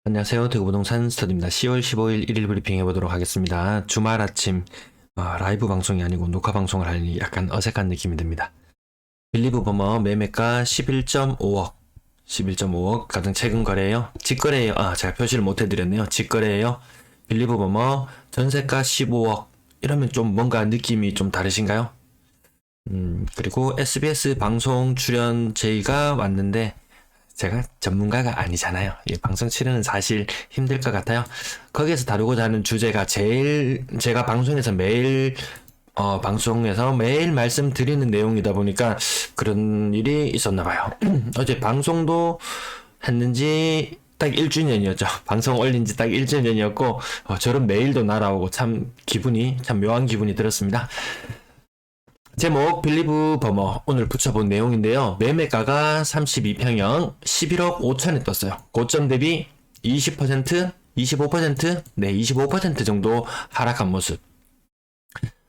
안녕하세요. 대구부동산 스터디입니다. 10월 15일 1일 브리핑 해보도록 하겠습니다. 주말 아침 라이브 방송이 아니고 녹화 방송을 하니 약간 어색한 느낌이 듭니다. 빌리브 버머 매매가 11.5억 11.5억 가장 최근 거래예요. 직거래예요. 제가 표시를 못 해드렸네요. 직거래예요. 빌리브 버머 전세가 15억 이러면 좀 뭔가 느낌이 좀 다르신가요? 그리고 SBS 방송 출연 제의가 왔는데 제가 전문가가 아니잖아요. 이 방송 출연은 사실 힘들 것 같아요. 거기에서 다루고자 하는 주제가 제가 방송에서 방송에서 매일 말씀드리는 내용이다 보니까 그런 일이 있었나 봐요. 어제 방송도 했는지 딱 1주년이었죠. 방송 올린 지 딱 1주년이었고, 저런 메일도 날아오고 참 묘한 기분이 들었습니다. 제목 빌리브 버머 오늘 붙여본 내용인데요. 매매가가 32평형 11억 5천에 떴어요. 고점 대비 20%, 25%, 네 25% 정도 하락한 모습.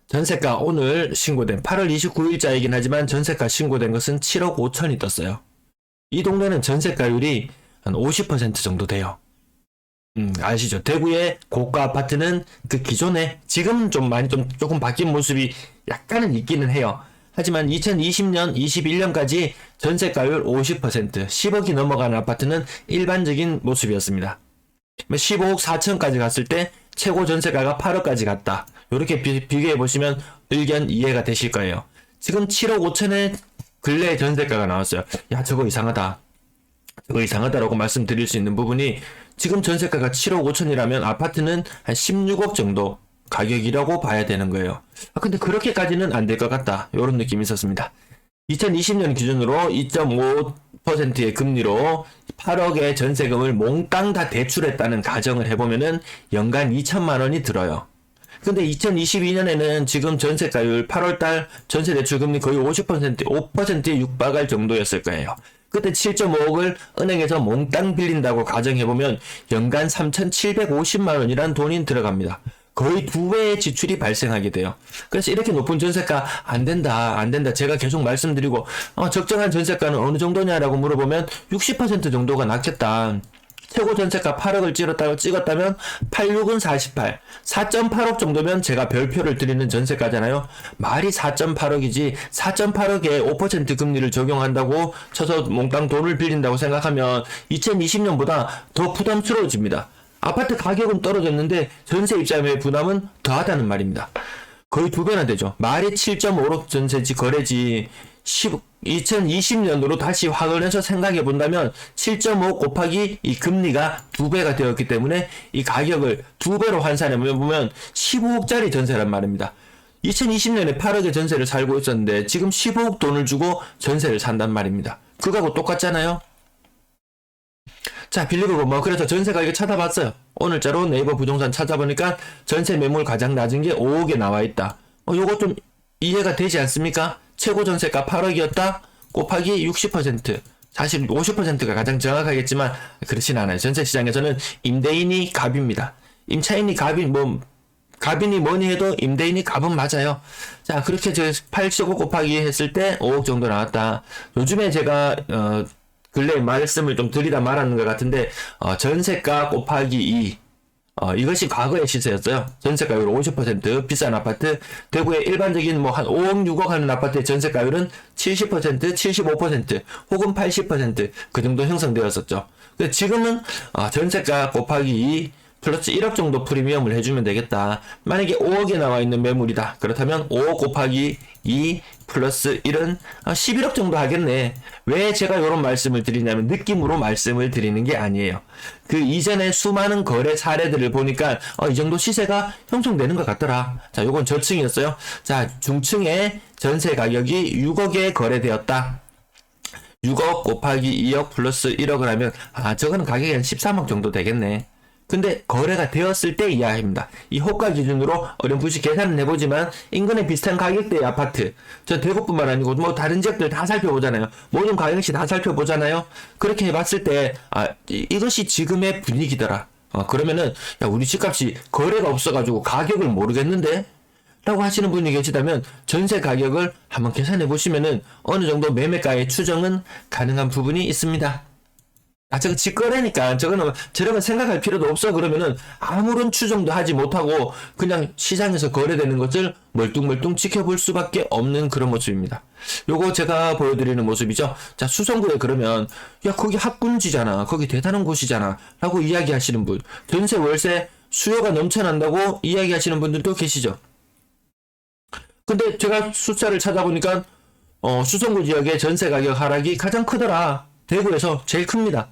전세가 오늘 신고된 8월 29일자이긴 하지만 전세가 신고된 것은 7억 5천이 떴어요. 이 동네는 전세가율이 한 50% 정도 돼요. 아시죠? 대구의 고가 아파트는 그 기존에 지금 조금 바뀐 모습이 약간은 있기는 해요. 하지만 2020년, 21년까지 전세가율 50%, 10억이 넘어가는 아파트는 일반적인 모습이었습니다. 15억 4천까지 갔을 때 최고 전세가가 8억까지 갔다. 이렇게 비교해 보시면 의견 이해가 되실 거예요. 지금 7억 5천의 근래 전세가가 나왔어요. 야, 저거 이상하다. 저거 이상하다라고 말씀드릴 수 있는 부분이 지금 전세가가 7억 5천이라면 아파트는 한 16억 정도 가격이라고 봐야 되는 거예요. 근데 그렇게까지는 안 될 것 같다. 이런 느낌이 있었습니다. 2020년 기준으로 2.5%의 금리로 8억의 전세금을 몽땅 다 대출했다는 가정을 해보면은 연간 2천만 원이 들어요. 근데 2022년에는 지금 전세가율 8월달 전세대출금리 거의 5%에 육박할 정도였을 거예요. 그때 7.5억을 은행에서 몽땅 빌린다고 가정해보면 연간 3,750만 원이란 돈이 들어갑니다. 거의 2배의 지출이 발생하게 돼요. 그래서 이렇게 높은 전세가 안 된다. 제가 계속 말씀드리고 적정한 전세가는 어느 정도냐라고 물어보면 60% 정도가 낫겠다. 최고 전세가 8억을 찍었다면 86은 48, 4.8억 정도면 제가 별표를 드리는 전세가잖아요. 말이 4.8억이지 4.8억에 5% 금리를 적용한다고 쳐서 몽땅 돈을 빌린다고 생각하면 2020년보다 더 부담스러워집니다. 아파트 가격은 떨어졌는데 전세 입자의 부담은 더하다는 말입니다. 거의 2배나 되죠. 말이 7.5억 전세지 거래지 2020년으로 다시 확인해서 생각해 본다면 7.5 곱하기 이 금리가 2배가 되었기 때문에 이 가격을 2배로 환산해 보면 15억짜리 전세란 말입니다. 2020년에 8억의 전세를 살고 있었는데 지금 15억 돈을 주고 전세를 산단 말입니다. 그거하고 똑같잖아요. 자, 빌리브 버머 그래서 전세 가격 찾아봤어요. 오늘자로 네이버 부동산 찾아보니까 전세 매물 가장 낮은 게 5억에 나와 있다. 요거 좀 이해가 되지 않습니까? 최고 전세가 8억이었다 곱하기 60%. 사실 50%가 가장 정확하겠지만 그렇진 않아요. 전세 시장에서는 임대인이 갑입니다. 임차인이 갑이니 뭐니 해도 임대인이 갑은 맞아요. 자, 그렇게 85 곱하기 했을 때 5억 정도 나왔다. 요즘에 제가 근래 말씀을 좀 드리다 말았는 것 같은데 전세가 곱하기 2 이것이 과거의 시세였어요. 전세가율 50% 비싼 아파트 대구의 일반적인 한 5억 6억 하는 아파트의 전세가율은 70% 75% 혹은 80% 정도 형성되었었죠. 근데 지금은 전세가 곱하기 2 플러스 1억 정도 프리미엄을 해주면 되겠다. 만약에 5억에 나와 있는 매물이다. 그렇다면 5억 곱하기 2 플러스 1은 11억 정도 하겠네. 왜 제가 이런 말씀을 드리냐면 느낌으로 말씀을 드리는 게 아니에요. 그 이전에 수많은 거래 사례들을 보니까 이 정도 시세가 형성되는 것 같더라. 자, 요건 저층이었어요. 자, 중층의 전세 가격이 6억에 거래되었다. 6억 곱하기 2억 플러스 1억을 하면 저거는 가격이 한 13억 정도 되겠네. 근데 거래가 되었을 때 이야기입니다. 이 호가 기준으로 어렴풋이 계산은 해보지만 인근에 비슷한 가격대의 아파트, 저 대구뿐만 아니고 다른 지역들 다 살펴보잖아요. 모든 가격시 다 살펴보잖아요. 그렇게 해봤을 때 이것이 지금의 분위기더라. 그러면은 야, 우리 집값이 거래가 없어가지고 가격을 모르겠는데? 라고 하시는 분이 계시다면 전세 가격을 한번 계산해 보시면은 어느 정도 매매가의 추정은 가능한 부분이 있습니다. 저거 직거래니까 저거는 저런 생각할 필요도 없어. 그러면은 아무런 추정도 하지 못하고 그냥 시장에서 거래되는 것을 멀뚱멀뚱 지켜볼 수밖에 없는 그런 모습입니다. 요거 제가 보여드리는 모습이죠. 자, 수성구에 그러면 야 거기 학군지잖아, 거기 대단한 곳이잖아 라고 이야기하시는 분, 전세 월세 수요가 넘쳐난다고 이야기하시는 분들도 계시죠. 근데 제가 숫자를 찾아보니까 수성구 지역의 전세 가격 하락이 가장 크더라. 대구에서 제일 큽니다.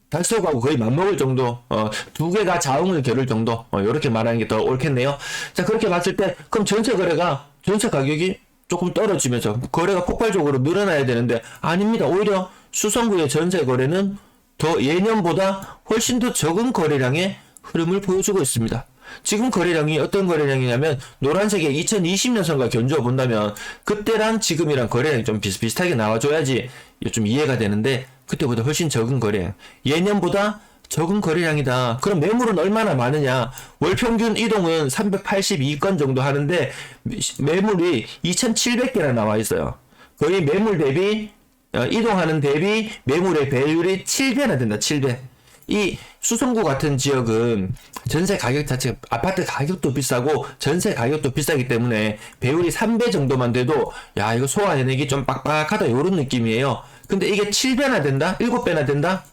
달서구하고 거의 맞먹을 정도, 두 개가 자웅을 겨룰 정도, 이렇게 말하는 게 더 옳겠네요. 자, 그렇게 봤을 때, 그럼 전세 가격이 조금 떨어지면서 거래가 폭발적으로 늘어나야 되는데, 아닙니다. 오히려 수성구의 전세 거래는 더 예년보다 훨씬 더 적은 거래량의 흐름을 보여주고 있습니다. 지금 거래량이 어떤 거래량이냐면, 노란색의 2020년선과 견주어 본다면, 그때랑 지금이랑 거래량이 좀 비슷비슷하게 나와줘야지 좀 이해가 되는데, 그때보다 훨씬 적은 거래량. 예년보다 적은 거래량이다. 그럼 매물은 얼마나 많으냐? 월평균 이동은 382건 정도 하는데 매물이 2,700개나 나와 있어요. 거의 매물 대비 이동하는 대비 매물의 배율이 7배나 된다. 7배. 이 수성구 같은 지역은 전세 가격 자체가 아파트 가격도 비싸고 전세 가격도 비싸기 때문에 배율이 3배 정도만 돼도 야 이거 소화해내기 좀 빡빡하다 이런 느낌이에요. 근데 이게 7배나 된다? 7배나 된다?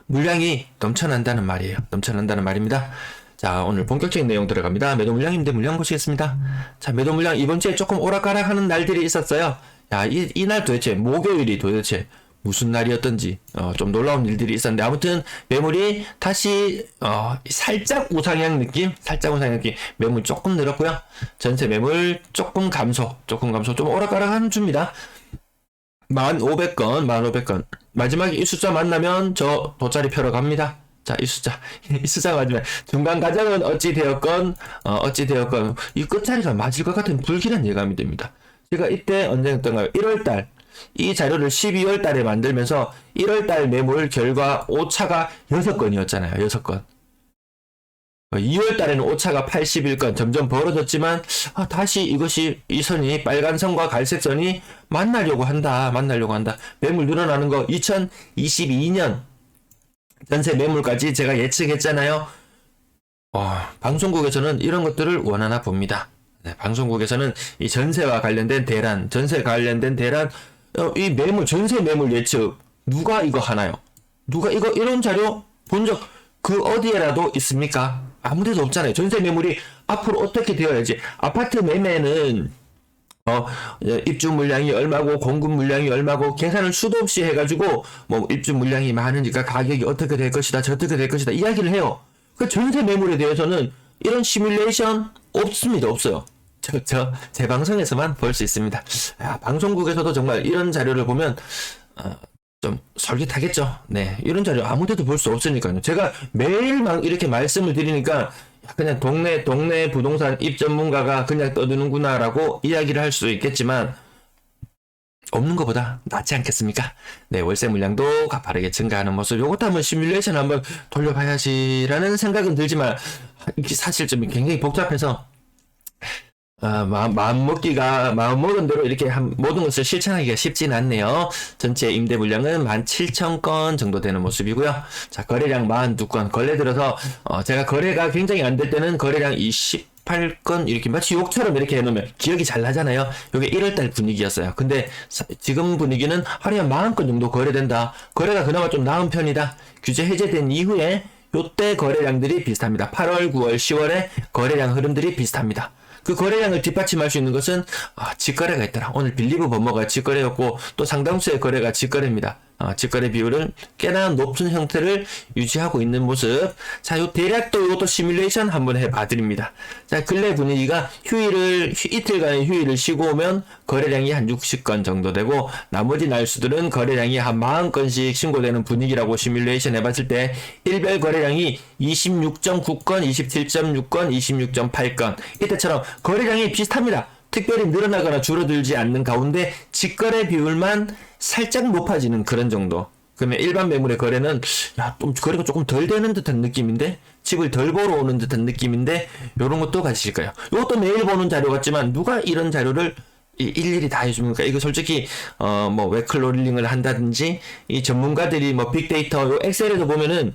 물량이 넘쳐난다는 말이에요. 넘쳐난다는 말입니다. 자, 오늘 본격적인 내용 들어갑니다. 매도 물량인데 물량 보시겠습니다. 자, 매도 물량 이번 주에 조금 오락가락 하는 날들이 있었어요. 야, 이날 도대체, 목요일이 도대체 무슨 날이었던지, 좀 놀라운 일들이 있었는데, 아무튼, 매물이 다시, 살짝 우상향 느낌? 매물 조금 늘었고요. 전세 매물 조금 감소, 좀 오락가락 하는 주입니다. 1,500건. 마지막에 이 숫자 만나면 저 돗자리 펴러 갑니다. 자, 이 숫자 맞으면 중간 과정은 어찌 되었건, 이 끝자리가 맞을 것 같은 불길한 예감이 됩니다. 제가 이때 언제였던가요? 1월달. 이 자료를 12월 달에 만들면서 1월 달 매물 결과 오차가 6건이었잖아요. 6건. 2월 달에는 오차가 81건 점점 벌어졌지만 다시 이 선이 빨간 선과 갈색 선이 만나려고 한다. 매물 늘어나는 거 2022년 전세 매물까지 제가 예측했잖아요. 방송국에서는 이런 것들을 원하나 봅니다. 네, 방송국에서는 이 전세와 관련된 대란, 이 매물, 전세 매물 예측 누가 이거 하나요? 누가 이런 자료 본 적 그 어디에라도 있습니까? 아무데도 없잖아요. 전세 매물이 앞으로 어떻게 되어야지. 아파트 매매는 입주 물량이 얼마고 공급 물량이 얼마고 계산을 수도 없이 해가지고 뭐 입주 물량이 많으니까 가격이 어떻게 될 것이다 저떻게 될 것이다 이야기를 해요. 그 전세 매물에 대해서는 이런 시뮬레이션 없습니다. 없어요. 제 방송에서만 볼 수 있습니다. 방송국에서도 정말 이런 자료를 보면 좀 솔깃하겠죠. 네, 이런 자료 아무데도 볼 수 없으니까요. 제가 매일 막 이렇게 말씀을 드리니까 그냥 동네 부동산 입 전문가가 그냥 떠드는구나라고 이야기를 할 수 있겠지만 없는 것보다 낫지 않겠습니까? 네, 월세 물량도 가파르게 증가하는 모습. 요것도 한번 시뮬레이션 한번 돌려봐야지라는 생각은 들지만 이게 사실 좀 굉장히 복잡해서 마음 먹은 대로 이렇게 모든 것을 실천하기가 쉽진 않네요. 전체 임대 물량은 17,000건 정도 되는 모습이고요. 자, 거래량 42건. 근래 들어서, 제가 거래가 굉장히 안 될 때는 거래량 28건, 이렇게 마치 욕처럼 이렇게 해놓으면 기억이 잘 나잖아요. 이게 1월달 분위기였어요. 근데 지금 분위기는 하루에 40건 정도 거래된다. 거래가 그나마 좀 나은 편이다. 규제 해제된 이후에 요때 거래량들이 비슷합니다. 8월, 9월, 10월에 거래량 흐름들이 비슷합니다. 그 거래량을 뒷받침할 수 있는 것은 직거래가 있더라. 오늘 빌리브 범머가 직거래였고 또 상당수의 거래가 직거래입니다. 직거래 비율은 꽤나 높은 형태를 유지하고 있는 모습. 자, 요 대략도 이것도 시뮬레이션 한번 해봐드립니다. 자, 근래 분위기가 이틀간의 휴일을 쉬고 오면 거래량이 한 60건 정도 되고 나머지 날수들은 거래량이 한 40건씩 신고되는 분위기라고 시뮬레이션 해봤을 때 일별 거래량이 26.9건, 27.6건, 26.8건 이때처럼 거래량이 비슷합니다. 특별히 늘어나거나 줄어들지 않는 가운데 직거래 비율만 살짝 높아지는 그런 정도. 그러면 일반 매물의 거래는 좀 거래가 조금 덜 되는 듯한 느낌인데 집을 덜 보러 오는 듯한 느낌인데 이런 것도 가지실까요? 이것도 매일 보는 자료 같지만 누가 이런 자료를 일일이 다 해줍니까? 이거 솔직히 뭐 웨클로링을 한다든지 이 전문가들이 뭐 빅데이터 요 엑셀에도 보면은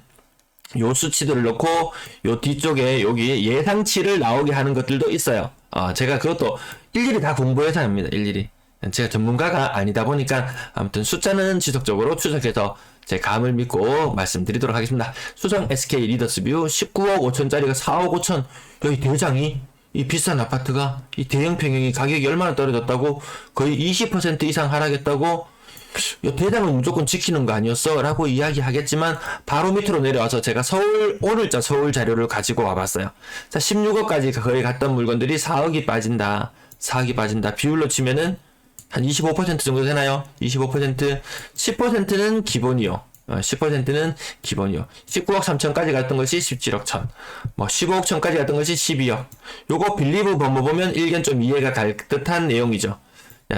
요 수치들을 넣고 요 뒤쪽에 여기 예상치를 나오게 하는 것들도 있어요. 제가 그것도 일일이 다 공부해서 합니다. 일일이. 제가 전문가가 아니다 보니까 아무튼 숫자는 지속적으로 추적해서 제 감을 믿고 말씀드리도록 하겠습니다. 수성 SK 리더스뷰 19억 5천짜리가 4억 5천. 여기 대장이 이 비싼 아파트가 이 대형 평형이 가격이 얼마나 떨어졌다고 거의 20% 이상 하락했다고 이 대장은 무조건 지키는 거 아니었어? 라고 이야기하겠지만 바로 밑으로 내려와서 제가 오늘자 서울 자료를 가지고 와봤어요. 자, 16억까지 거의 갔던 물건들이 4억이 빠진다. 4억이 빠진다. 비율로 치면은 한 25% 정도 되나요? 25%, 10%는 기본이요. 10%는 기본이요. 19억 3천까지 갔던 것이 17억 천. 뭐 15억 천까지 갔던 것이 12억. 요거 빌리브 범어 보면 일견 좀 이해가 갈 듯한 내용이죠.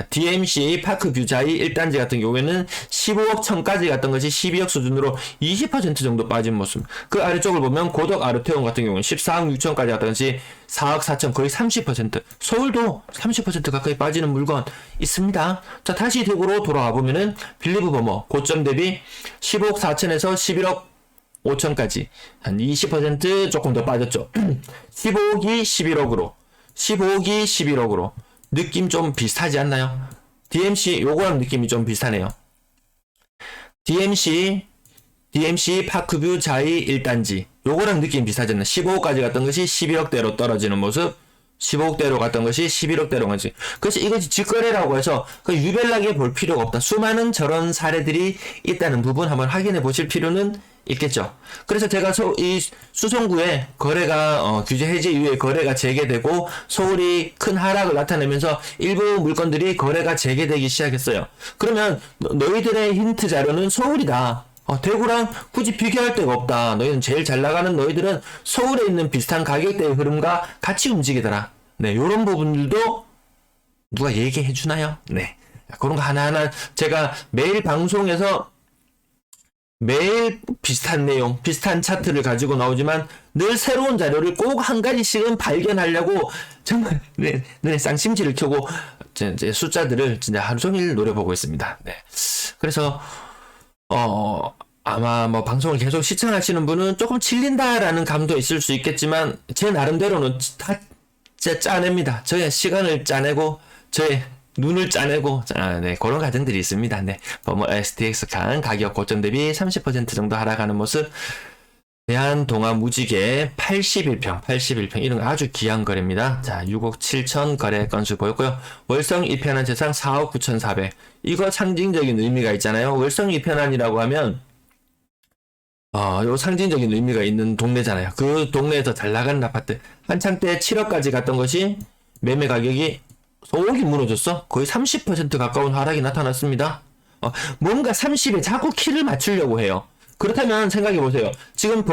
DMC 파크뷰 자이 1단지 같은 경우에는 15억 천까지 갔던 것이 12억 수준으로 20% 정도 빠진 모습. 그 아래쪽을 보면 고덕 아르테온 같은 경우는 14억 6천까지 갔던 것이 4억 4천, 거의 30%. 서울도 30% 가까이 빠지는 물건 있습니다. 자, 다시 대구로 돌아와 보면은 빌리브 범어 고점 대비 15억 4천에서 11억 5천까지 한 20% 조금 더 빠졌죠. 15억이 11억으로 15억이 11억으로 느낌 좀 비슷하지 않나요? DMC 요거랑 느낌이 좀 비슷하네요. DMC 파크뷰 자이 1단지 요거랑 느낌 비슷하지 않나? 15억까지 갔던 것이 11억대로 떨어지는 모습, 15억대로 갔던 것이 11억대로 가지. 그래서 이것이 직거래라고 해서 그 유별나게 볼 필요가 없다. 수많은 저런 사례들이 있다는 부분 한번 확인해 보실 필요는 있겠죠. 그래서 제가 이 수성구에 거래가 규제 해제 이후에 거래가 재개되고 서울이 큰 하락을 나타내면서 일부 물건들이 거래가 재개되기 시작했어요. 그러면 너희들의 힌트 자료는 서울이다. 대구랑 굳이 비교할 데가 없다. 너희는 제일 잘 나가는 너희들은 서울에 있는 비슷한 가격대의 흐름과 같이 움직이더라. 네, 요런 부분들도 누가 얘기해 주나요? 네. 그런 거 하나하나 제가 매일 방송에서 매일 비슷한 내용, 비슷한 차트를 가지고 나오지만 늘 새로운 자료를 꼭 한 가지씩은 발견하려고 정말 눈에 쌍심지를 켜고 제 숫자들을 진짜 하루 종일 노려보고 있습니다. 네. 그래서 아마 뭐 방송을 계속 시청하시는 분은 조금 질린다라는 감도 있을 수 있겠지만 제 나름대로는 다 짜냅니다. 저의 시간을 짜내고 저의 눈을 짜내고 네, 그런 과정들이 있습니다. 네, 뭐 STX 강 가격 고점 대비 30% 정도 하락하는 모습. 대한동아무지개 81평 이런 거 아주 귀한 거래입니다. 자, 6억 7천 거래 건수 보였고요. 월성 이편한 재산 4억 9,400. 이거 상징적인 의미가 있잖아요. 월성 이편한이라고 하면 요 상징적인 의미가 있는 동네잖아요. 그 동네에서 잘 나가는 아파트. 한창 때 7억까지 갔던 것이 매매 가격이 소옥이 무너졌어. 거의 30% 가까운 하락이 나타났습니다. 뭔가 30에 자꾸 키를 맞추려고 해요. 그렇다면 생각해보세요. 지금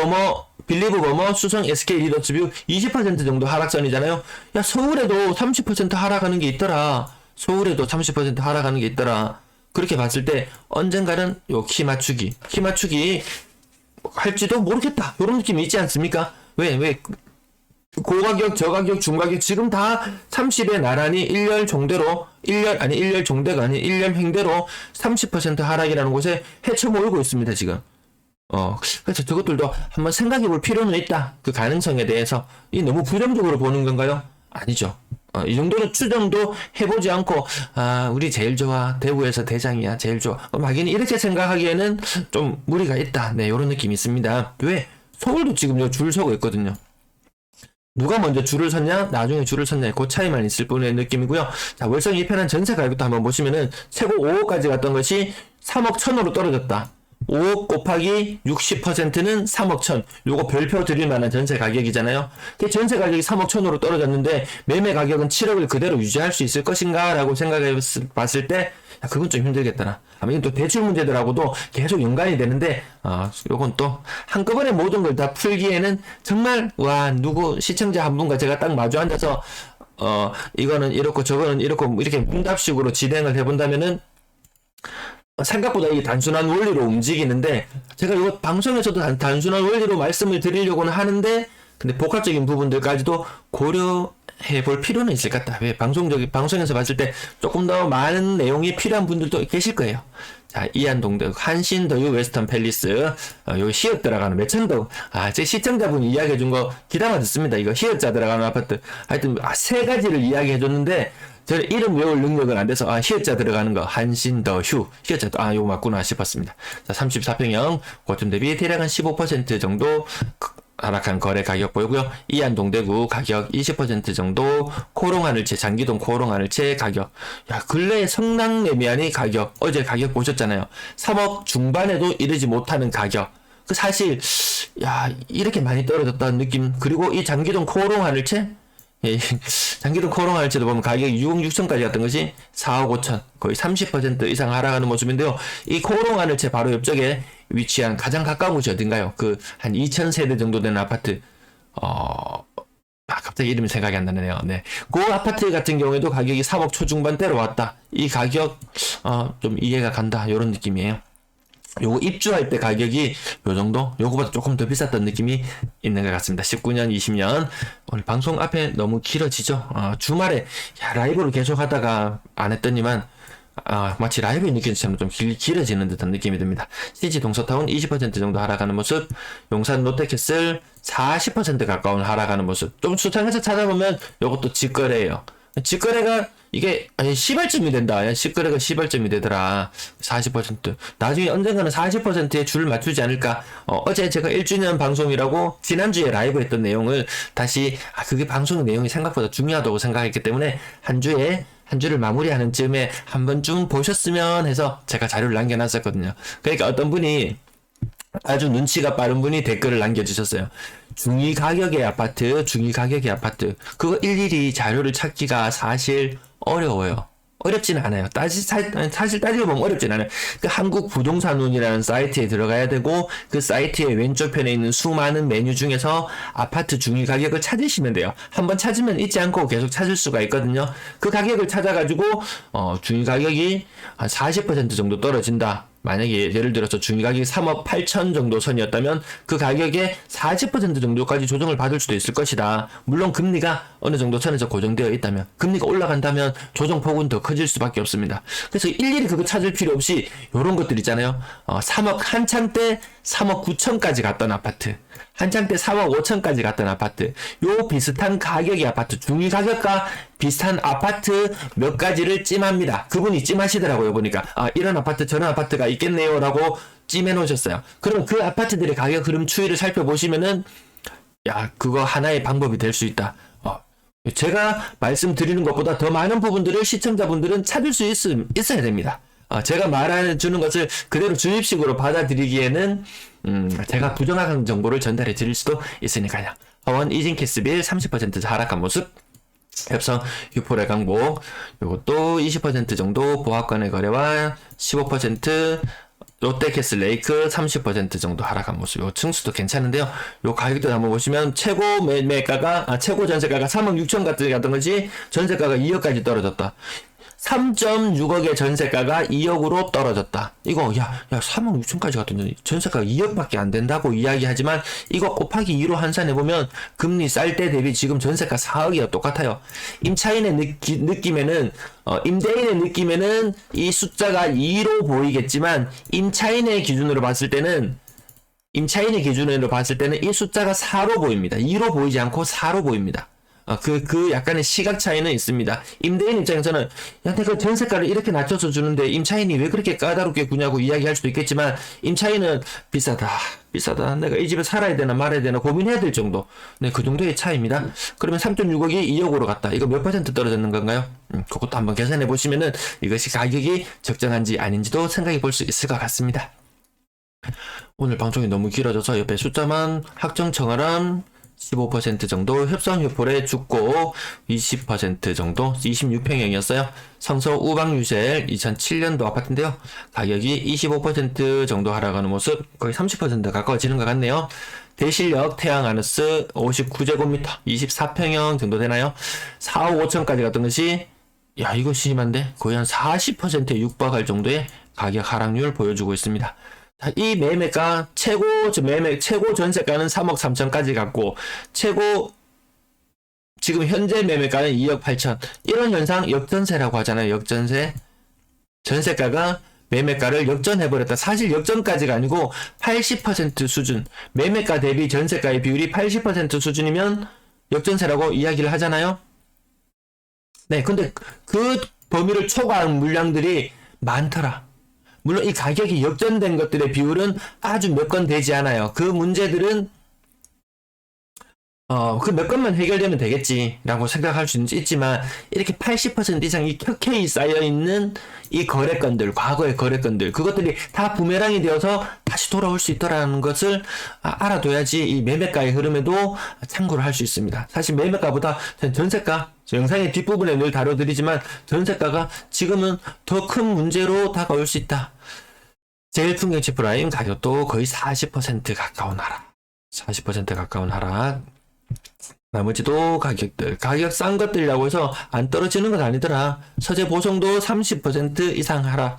빌리브 범어, 수성 SK 리더스뷰 20% 정도 하락선이잖아요. 야, 서울에도 30% 하락하는 게 있더라. 서울에도 30% 하락하는 게 있더라. 그렇게 봤을 때 언젠가는 요 키 맞추기 할지도 모르겠다. 이런 느낌이 있지 않습니까? 왜 고가격, 저가격, 중가격 지금 다 30에 나란히 일렬 종대가 아닌 1년 횡대로 30% 하락이라는 곳에 헤쳐 모이고 있습니다, 지금. 그래서 저것들도 한번 생각해 볼 필요는 있다. 그 가능성에 대해서. 이 너무 부정적으로 보는 건가요? 아니죠. 이 정도는 추정도 해보지 않고, 우리 제일 좋아. 대구에서 대장이야. 제일 좋아. 막연히 이렇게 생각하기에는 좀 무리가 있다. 네, 요런 느낌이 있습니다. 왜? 서울도 지금 줄 서고 있거든요. 누가 먼저 줄을 섰냐? 나중에 줄을 섰냐? 그 차이만 있을 뿐의 느낌이고요. 자, 월성 2편한 전세 가격도 한번 보시면은 최고 5억까지 갔던 것이 3억 1천으로 떨어졌다. 5억 곱하기 60%는 3억 1천. 요거 별표 드릴 만한 전세 가격이잖아요. 전세 가격이 3억 1천으로 떨어졌는데 매매 가격은 7억을 그대로 유지할 수 있을 것인가? 라고 생각해 봤을 때 그건 좀 힘들겠더라. 아마 이건 또 대출 문제들하고도 계속 연관이 되는데 요건 또 한꺼번에 모든 걸 다 풀기에는 정말 누구 시청자 한 분과 제가 딱 마주 앉아서 이거는 이렇고 저거는 이렇고 이렇게 문답식으로 진행을 해본다면은 생각보다 이게 단순한 원리로 움직이는데 제가 이거 방송에서도 단순한 원리로 말씀을 드리려고는 하는데 근데 복합적인 부분들까지도 고려해야 해볼 필요는 있을 것 같다. 왜 방송에서 봤을 때 조금 더 많은 내용이 필요한 분들도 계실 거예요. 자, 이안동덕, 한신더유 웨스턴 팰리스, 여기 히읗 들어가는 매천동. 제 시청자분이 이야기해준 거 기다려 듣습니다. 이거 히읗 자 들어가는 아파트. 하여튼, 세 가지를 이야기해줬는데, 저는 이름 외울 능력은 안 돼서, 히읗 자 들어가는 거, 한신더휴, 히읗 자, 요거 맞구나 싶었습니다. 자, 34평형, 고점 대비 대략 한 15% 정도, 하락한 거래 가격 보이고요. 이안동대구 가격 20% 정도, 코롱하늘채, 장기동 코롱하늘채 가격. 야, 근래 성남 매매안이 가격, 어제 가격 보셨잖아요. 3억 중반에도 이르지 못하는 가격. 그 사실, 야, 이렇게 많이 떨어졌다는 느낌. 그리고 이 장기동 코롱하늘채? 예, 장기동 코롱하늘채도 보면 가격이 6억 6천까지 갔던 것이 4억 5천. 거의 30% 이상 하락하는 모습인데요. 이 코롱하늘채 바로 옆쪽에 위치한 가장 가까운 곳이 어딘가요? 한 2,000세대 정도 되는 아파트. 갑자기 이름이 생각이 안 나네요. 네. 그 아파트 같은 경우에도 가격이 3억 초중반대로 왔다. 이 가격, 좀 이해가 간다. 요런 느낌이에요. 요거 입주할 때 가격이 요 정도? 요거보다 조금 더 비쌌던 느낌이 있는 것 같습니다. 19년, 20년. 오늘 방송 앞에 너무 길어지죠? 주말에, 라이브를 계속 하다가 안 했더니만, 마치 라이브에 느껴지처럼 좀 길어지는 듯한 느낌이 듭니다. CG 동서타운 20% 정도 하락하는 모습, 용산 롯데캐슬 40% 가까운 하락하는 모습. 좀 수상해서 찾아보면 요것도 직거래예요. 직거래가 이게 시발점이 된다. 직거래가 시발점이 되더라. 40%. 나중에 언젠가는 40%에 줄 맞추지 않을까. 어제 제가 1주년 방송이라고 지난주에 라이브 했던 내용을 다시 그게 방송의 내용이 생각보다 중요하다고 생각했기 때문에 한 주를 마무리하는 쯤에 한 번쯤 보셨으면 해서 제가 자료를 남겨놨었거든요. 그러니까 어떤 분이 아주 눈치가 빠른 분이 댓글을 남겨주셨어요. 중위 가격의 아파트. 그거 일일이 자료를 찾기가 사실 어려워요. 어렵지는 않아요. 사실 따지고 보면 어렵진 않아요. 그 한국부동산운이라는 사이트에 들어가야 되고, 그 사이트의 왼쪽 편에 있는 수많은 메뉴 중에서 아파트 중위 가격을 찾으시면 돼요. 한번 찾으면 잊지 않고 계속 찾을 수가 있거든요. 그 가격을 찾아가지고, 중위 가격이 한 40% 정도 떨어진다. 만약에 예를 들어서 중위 가격이 3억 8천 정도 선이었다면 그 가격에 40% 정도까지 조정을 받을 수도 있을 것이다. 물론 금리가 어느 정도 선에서 고정되어 있다면, 금리가 올라간다면 조정폭은 더 커질 수밖에 없습니다. 그래서 일일이 그거 찾을 필요 없이 요런 것들 있잖아요. 3억 한참 때 3억 9천까지 갔던 아파트, 한참 때 4억 5천까지 갔던 아파트, 요 비슷한 가격의 아파트, 중위 가격과 비슷한 아파트 몇 가지를 찜합니다. 그분이 찜하시더라고요. 보니까 이런 아파트 저런 아파트가 있겠네요 라고 찜해 놓으셨어요. 그럼 그 아파트들의 가격 흐름 추이를 살펴보시면은 그거 하나의 방법이 될 수 있다. 제가 말씀드리는 것보다 더 많은 부분들을 시청자분들은 찾을 수 있어야 됩니다. 제가 말해주는 것을 그대로 주입식으로 받아들이기에는 제가 부정확한 정보를 전달해 드릴 수도 있으니까요. 하원 이진캐스빌 30% 하락한 모습, 협성 유포레 강복 이것도 20% 정도, 보합관의 거래와 15%, 롯데캐슬 레이크 30% 정도 하락한 모습. 요 층수도 괜찮은데요. 요 가격도 한번 보시면 최고 매매가가 최고 전세가가 3억 6천 갔던 것이 전세가가 2억까지 떨어졌다. 3.6억의 전세가가 2억으로 떨어졌다. 이거 3억 6천까지 갔던 전세가가 2억밖에 안 된다고 이야기하지만 이거 곱하기 2로 환산해보면 금리 쌀 때 대비 지금 전세가 4억이야 똑같아요. 임차인의 느낌에는 임대인의 느낌에는 이 숫자가 2로 보이겠지만 임차인의 기준으로 봤을 때는 이 숫자가 4로 보입니다. 2로 보이지 않고 4로 보입니다. 약간의 시각 차이는 있습니다. 임대인 입장에서는 내가 전세가를 이렇게 낮춰서 주는데 임차인이 왜 그렇게 까다롭게 구냐고 이야기할 수도 있겠지만, 임차인은 비싸다 내가 이 집에 살아야 되나 말아야 되나 고민해야 될 정도, 그 정도의 차이입니다. 그러면 3.6억이 2억으로 갔다. 이거 몇 퍼센트 떨어졌는 건가요? 그것도 한번 계산해 보시면은 이것이 가격이 적정한지 아닌지도 생각해 볼 수 있을 것 같습니다. 오늘 방송이 너무 길어져서 옆에 숫자만 확정청어람 15% 정도, 협성휴포레 죽고 20% 정도, 26평형이었어요. 성서 우방유셀 2007년도 아파트인데요. 가격이 25% 정도 하락하는 모습, 거의 30% 가까워지는 것 같네요. 대실력 태양아누스 59제곱미터 24평형 정도 되나요? 4억 5천까지 갔던 것이 이거 심한데 거의 한 40%에 육박할 정도의 가격 하락률 보여주고 있습니다. 이 매매가 최고 전세가는 3억 3천까지 갔고 최고 지금 현재 매매가는 2억 8천. 이런 현상 역전세라고 하잖아요. 역전세. 전세가가 매매가를 역전해버렸다. 사실 역전까지가 아니고 80% 수준. 매매가 대비 전세가의 비율이 80% 수준이면 역전세라고 이야기를 하잖아요. 네, 근데 그 범위를 초과한 물량들이 많더라. 물론 이 가격이 역전된 것들의 비율은 아주 몇 건 되지 않아요. 그 문제들은 그 몇 건만 해결되면 되겠지라고 생각할 수 있지만 이렇게 80% 이상이 켜켜이 쌓여있는 이 거래건들, 과거의 거래건들, 그것들이 다 부메랑이 되어서 다시 돌아올 수 있다는 것을 알아둬야지 이 매매가의 흐름에도 참고를 할 수 있습니다. 사실 매매가보다 전세가, 영상의 뒷부분에 늘 다뤄드리지만 전세가가 지금은 더 큰 문제로 다가올 수 있다. 제일풍경채 프라임 가격도 거의 40% 가까운 하락. 40% 가까운 하락. 나머지도 가격들, 가격 싼 것들이라고 해서 안 떨어지는 건 아니더라. 서재 보성도 30% 이상 하락.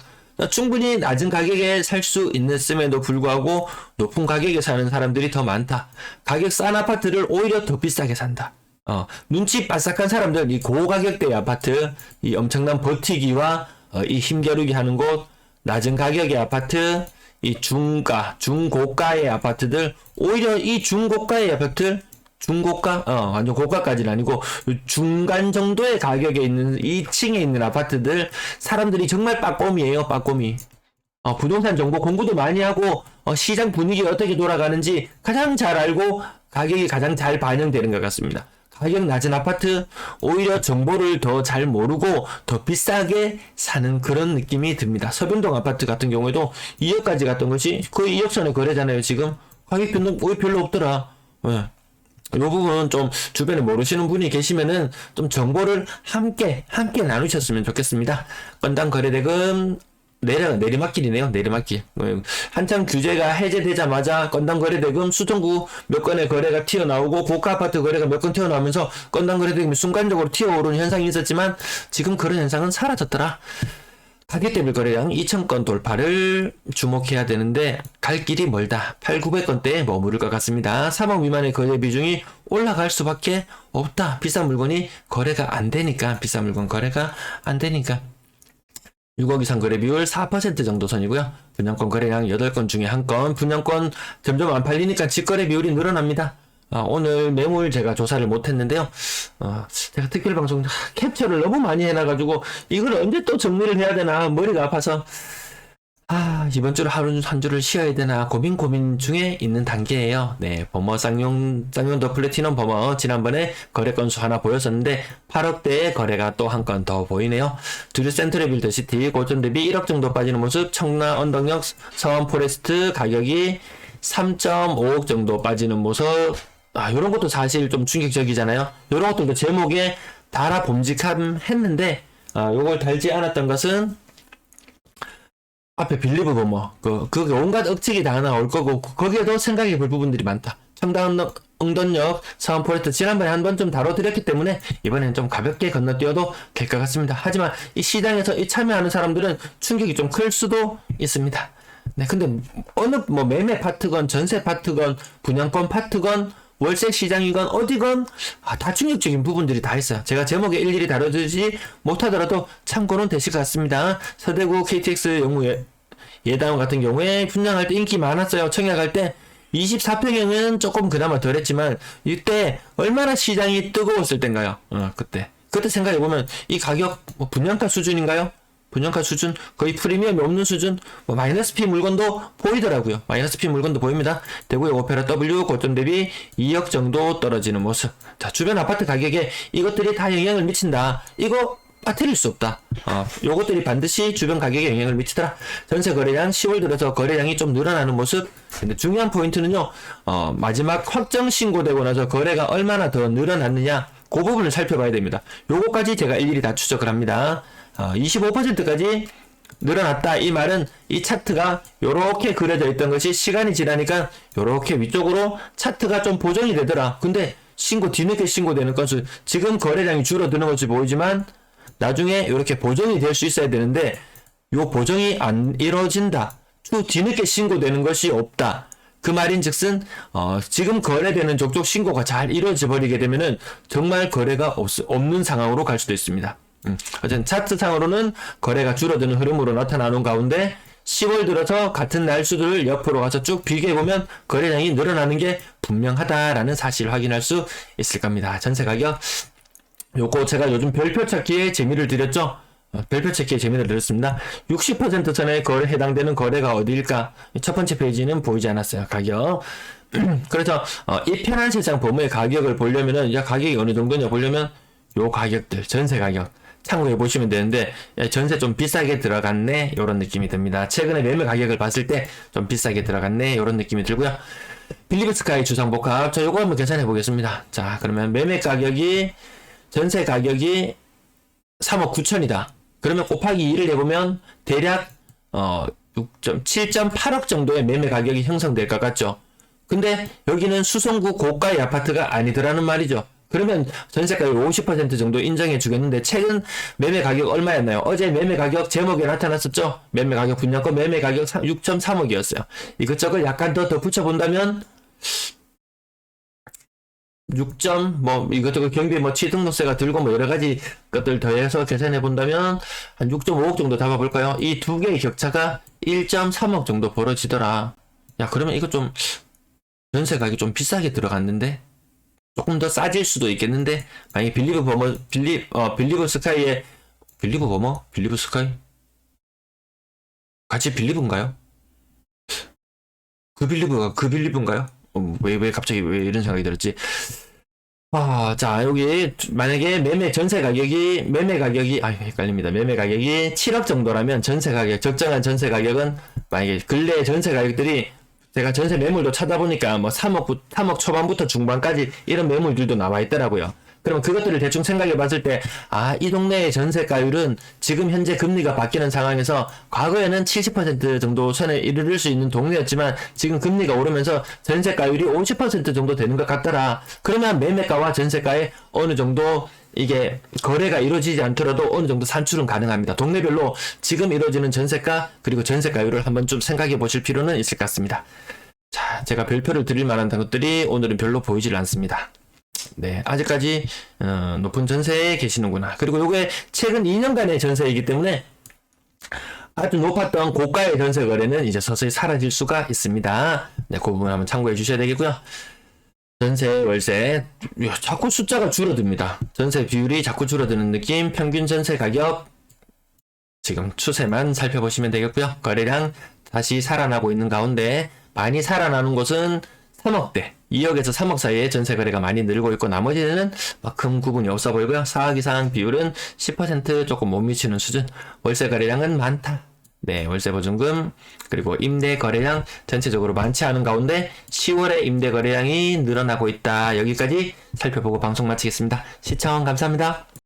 충분히 낮은 가격에 살 수 있음에도 불구하고 높은 가격에 사는 사람들이 더 많다. 가격 싼 아파트를 오히려 더 비싸게 산다. 눈치 빠삭한 사람들, 이 고가격대 아파트, 이 엄청난 버티기와 이 힘겨루기 하는 곳, 낮은 가격의 아파트, 이 중고가의 아파트들, 오히려 이 중고가의 아파트들, 중고가? 완전 고가까지는 아니고 중간 정도의 가격에 있는 2층에 있는 아파트들 사람들이 정말 빠꼼이에요. 빠꼼이. 부동산 정보 공부도 많이 하고 시장 분위기가 어떻게 돌아가는지 가장 잘 알고 가격이 가장 잘 반영되는 것 같습니다. 가격 낮은 아파트 오히려 정보를 더 잘 모르고 더 비싸게 사는 그런 느낌이 듭니다. 서변동 아파트 같은 경우에도 2억까지 갔던 것이 거의 2억 선에 거래잖아요. 지금 가격 변동 별로 없더라. 네. 이 부분 좀 주변에 모르시는 분이 계시면은 좀 정보를 함께 나누셨으면 좋겠습니다. 건당 거래대금 내리막길이네요. 내리막길. 한참 규제가 해제되자마자 건당 거래대금 수성구 몇 건의 거래가 튀어나오고 고가 아파트 거래가 몇 건 튀어나오면서 건당 거래대금이 순간적으로 튀어오르는 현상이 있었지만 지금 그런 현상은 사라졌더라. 가격대별 거래량 2,000건 돌파를 주목해야 되는데 갈 길이 멀다. 8,900건대에 머무를 것 같습니다. 3억 미만의 거래 비중이 올라갈 수밖에 없다. 비싼 물건이 거래가 안 되니까. 비싼 물건 거래가 안 되니까. 6억 이상 거래 비율 4% 정도 선이고요. 분양권 거래량 8건 중에 1건. 분양권 점점 안 팔리니까 직거래 비율이 늘어납니다. 오늘 매물 제가 조사를 못했는데요. 제가 특별 방송 캡처를 너무 많이 해놔가지고 이걸 언제 또 정리를 해야 되나 머리가 아파서 이번 주를 하루 한 주를 쉬어야 되나 고민 중에 있는 단계예요. 네, 버머 쌍용 더 플래티넘 버머 지난번에 거래 건수 하나 보였었는데 8억대의 거래가 또 한 건 더 보이네요. 두류 센트럴 빌더시티 고점 대비 1억 정도 빠지는 모습. 청라 언덕역 서원 포레스트 가격이 3.5억 정도 빠지는 모습. 요런 것도 사실 좀 충격적이잖아요. 요런 것도 제목에 달아 봄직함 했는데, 요걸 달지 않았던 것은, 앞에 빌리브 버머, 그 온갖 억측이 다 나올 거고, 거기에도 생각해 볼 부분들이 많다. 청담 엉덕역 서원 포레스트 지난번에 한 번 좀 다뤄드렸기 때문에, 이번에는 좀 가볍게 건너뛰어도 될 것 같습니다. 하지만 이 시장에서 참여하는 사람들은 충격이 좀 클 수도 있습니다. 네, 근데 어느 매매 파트건, 전세 파트건, 분양권 파트건, 월세 시장이건 어디건 다 충격적인 부분들이 다 있어요. 제가 제목에 일일이 다뤄주지 못하더라도 참고는 되실 것 같습니다. 서대구 KTX 영무 예다운 같은 경우에 분양할 때 인기 많았어요. 청약할 때 24평형은 조금 그나마 덜했지만 이때 얼마나 시장이 뜨거웠을 땐가요? 그때 생각해보면 이 가격 분양가 수준인가요? 분양가 수준 거의 프리미엄이 없는 수준. 마이너스 P 물건도 보이더라고요. 마이너스 P 물건도 보입니다. 대구의 오페라 W 고점 대비 2억 정도 떨어지는 모습. 자, 주변 아파트 가격에 이것들이 다 영향을 미친다. 이거 빠뜨릴 수 없다. 요것들이 반드시 주변 가격에 영향을 미치더라. 전세 거래량 10월 들어서 거래량이 좀 늘어나는 모습. 근데 중요한 포인트는요. 마지막 확정 신고되고 나서 거래가 얼마나 더 늘어났느냐. 그 부분을 살펴봐야 됩니다. 요거까지 제가 일일이 다 추적을 합니다. 25%까지 늘어났다. 이 말은 이 차트가 요렇게 그려져 있던 것이 시간이 지나니까 요렇게 위쪽으로 차트가 좀 보정이 되더라. 근데 뒤늦게 신고되는 건수, 지금 거래량이 줄어드는 것이 보이지만 나중에 요렇게 보정이 될 수 있어야 되는데 요 보정이 안 이루어진다. 뒤늦게 신고되는 것이 없다. 그 말인즉슨 지금 거래되는 족족 신고가 잘 이루어져 버리게 되면은 정말 거래가 없는 상황으로 갈 수도 있습니다. 어쨌든 차트상으로는 거래가 줄어드는 흐름으로 나타나는 가운데 10월 들어서 같은 날수들을 옆으로 가서 쭉 비교해보면 거래량이 늘어나는 게 분명하다라는 사실을 확인할 수 있을 겁니다. 전세 가격 요거 제가 요즘 별표 찾기에 재미를 드렸죠. 별표 찾기에 재미를 드렸습니다. 60% 선에 해당되는 거래가 어디일까? 첫 번째 페이지는 보이지 않았어요. 가격. 그래서 이 편한 세상 범위의 가격을 보려면은 가격이 어느 정도냐 보려면 요 가격들 전세 가격 참고해 보시면 되는데 전세 좀 비싸게 들어갔네 요런 느낌이 듭니다. 최근에 매매 가격을 봤을 때 좀 비싸게 들어갔네 요런 느낌이 들고요. 빌리브 스카이 주상복합 자 요거 한번 계산해 보겠습니다. 자 그러면 매매 가격이 전세 가격이 3억 9천이다. 그러면 곱하기 2를 해보면 대략 7.8억 정도의 매매 가격이 형성될 것 같죠. 근데 여기는 수성구 고가의 아파트가 아니더라는 말이죠. 그러면 전세가율 50% 정도 인정해 주겠는데 최근 매매 가격 얼마였나요? 어제 매매 가격 제목에 나타났었죠? 매매 가격 분양권 매매 가격 6.3억이었어요. 이것저것 약간 더 붙여본다면 이것저것 경비 취등록세가 들고 여러 가지 것들 더해서 계산해 본다면 한 6.5억 정도 잡아볼까요? 이 두 개의 격차가 1.3억 정도 벌어지더라. 야, 그러면 이거 좀 전세 가격이 좀 비싸게 들어갔는데? 조금 더 싸질 수도 있겠는데? 만약에 빌리브 스카이에, 빌리브 스카이? 같이 빌리브인가요? 그 빌리브인가요? 왜 갑자기 왜 이런 생각이 들었지? 자, 여기, 만약에 매매 가격이, 헷갈립니다. 매매 가격이 7억 정도라면 적정한 전세 가격은, 만약에 근래 전세 가격들이, 제가 전세 매물도 찾아보니까 3억 초반부터 중반까지 이런 매물들도 나와 있더라고요. 그럼 그것들을 대충 생각해 봤을 때, 이 동네의 전세가율은 지금 현재 금리가 바뀌는 상황에서 과거에는 70% 정도 선에 이르를 수 있는 동네였지만 지금 금리가 오르면서 전세가율이 50% 정도 되는 것 같더라. 그러면 매매가와 전세가에 어느 정도 이게 거래가 이루어지지 않더라도 어느 정도 산출은 가능합니다. 동네별로 지금 이루어지는 전세가 그리고 전세가율을 한번 좀 생각해 보실 필요는 있을 것 같습니다. 자, 제가 별표를 드릴 만한 것들이 오늘은 별로 보이질 않습니다. 네, 아직까지 높은 전세에 계시는구나. 그리고 요게 최근 2년간의 전세이기 때문에 아주 높았던 고가의 전세 거래는 이제 서서히 사라질 수가 있습니다. 네, 그 부분 한번 참고해 주셔야 되겠고요. 전세, 월세, 자꾸 숫자가 줄어듭니다. 전세 비율이 자꾸 줄어드는 느낌, 평균 전세 가격, 지금 추세만 살펴보시면 되겠고요. 거래량 다시 살아나고 있는 가운데 많이 살아나는 곳은 3억대, 2억에서 3억 사이에 전세 거래가 많이 늘고 있고 나머지는 큰 구분이 없어 보이고요. 4억 이상 비율은 10% 조금 못 미치는 수준, 월세 거래량은 많다. 네, 월세 보증금 그리고 임대 거래량 전체적으로 많지 않은 가운데 10월에 임대 거래량이 늘어나고 있다. 여기까지 살펴보고 방송 마치겠습니다. 시청 감사합니다.